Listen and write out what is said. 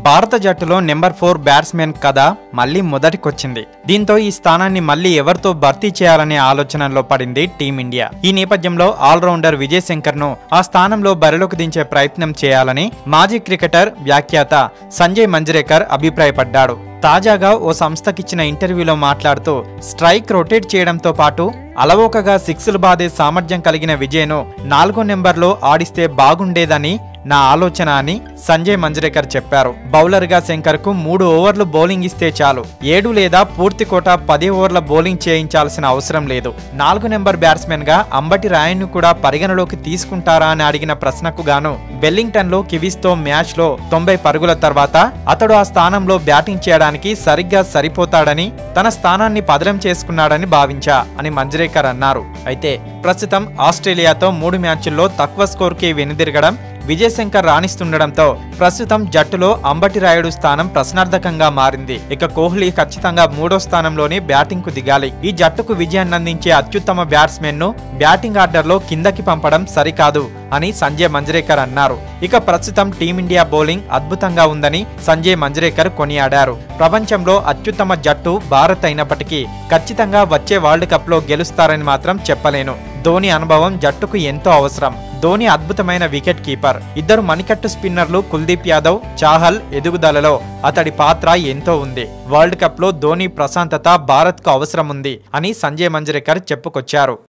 భారత జట్టులో number 4 batsmen కథ మళ్లీ మొదటికొచ్చింది. దీంతో ఈ స్థానాన్ని మళ్లీ ఎవరితో భర్తీ చేయాలనే ఆలోచనలో పడింది టీమిండియా. ఈ నేపథ్యంలో ఆల్రౌండర్ విజయ్ శంకర్ ను ఆ స్థానంలో బరిలోకి దించే ప్రయత్నం చేయాలని మాజీ క్రికెటర్ వ్యాఖ్యాత సంజయ్ మంజ్రేకర్ అభిప్రాయపడ్డాడు. తాజాగా ఓ సంస్థకిచ్చిన ఇంటర్వ్యూలో మాట్లాడుతూ స్ట్రైక్ రొటేట్ చేయడంతో పాటు అలవోకగా సిక్స్లు బాదే సామర్థ్యం కలిగిన విజయ్ను 4వ నెంబర్లో ఆడిస్తే బాగుండేదని నా ఆలోచన అని సంజయ్ మంజ్రేకర్ చెప్పారు. బౌలర్ గా శంకర్ కు 3 ఓవర్లు బౌలింగ్ ఇస్తే చాలు, 7 లేదా పూర్తి కోట 10 ఓవర్ల బౌలింగ్ చేయించాల్సిన అవసరం లేదు. 4 నెంబర్ బ్యాట్స్మెన్ గా అంబటి రాయుడును కూడా పరిగణలోకి తీసుకుంటారా అని అడిగిన ప్రశ్నకు గాను వెల్లింగ్టన్ లో కివీస్ తో మ్యాచ్ లో 90 పరుగుల తర్వాత అతడు ఆ స్థానంలో బ్యాటింగ్ చేయడానికి సరిగ్గా సరిపోతాడని, తన స్థానాన్ని పదిలం చేసుకున్నాడని భావించా అని మంజ్రేకర్ అన్నారు. అయితే ప్రస్తుతం ఆస్ట్రేలియాతో 3 మ్యాచ్ల్లో తక్కువ స్కోర్కి వెనుదిరగడం విజయ్ శంకర్ రాణిస్తుండడంతో ప్రస్తుతం జట్టులో అంబటి రాయుడు స్థానం ప్రశ్నార్థకంగా మారింది. ఇక కోహ్లీ ఖచ్చితంగా 3వ స్థానంలోనే బ్యాటింగ్ కు దిగాలి. ఈ జట్టుకు విజయాన్ని అందించే అత్యుత్తమ బ్యాట్స్మెన్ ను బ్యాటింగ్ ఆర్డర్ లో కిందకి పంపడం సరికాదు అని సంజయ్ మంజ్రేకర్ అన్నారు. ఇక ప్రస్తుతం టీమిండియా బౌలింగ్ అద్భుతంగా ఉందని సంజయ్ మంజ్రేకర్ కొనియాడారు. ప్రపంచంలో అత్యుత్తమ జట్టు భారత్ అయినప్పటికీ ఖచ్చితంగా వచ్చే వరల్డ్ కప్ లో గెలుస్తారని మాత్రం చెప్పలేను. ధోని అనుభవం జట్టుకు ఎంతో అవసరం. ధోని అద్భుతమైన వికెట్ కీపర్. ఇద్దరు మణికట్టు స్పిన్నర్లు కుల్దీప్ యాదవ్, చాహల్ ఎదుగుదలలో అతడి పాత్ర ఎంతో ఉంది. వరల్డ్ కప్ లో ధోని ప్రశాంతత భారత్ కు అవసరం ఉంది అని సంజయ్ మంజ్రేకర్ చెప్పుకొచ్చారు.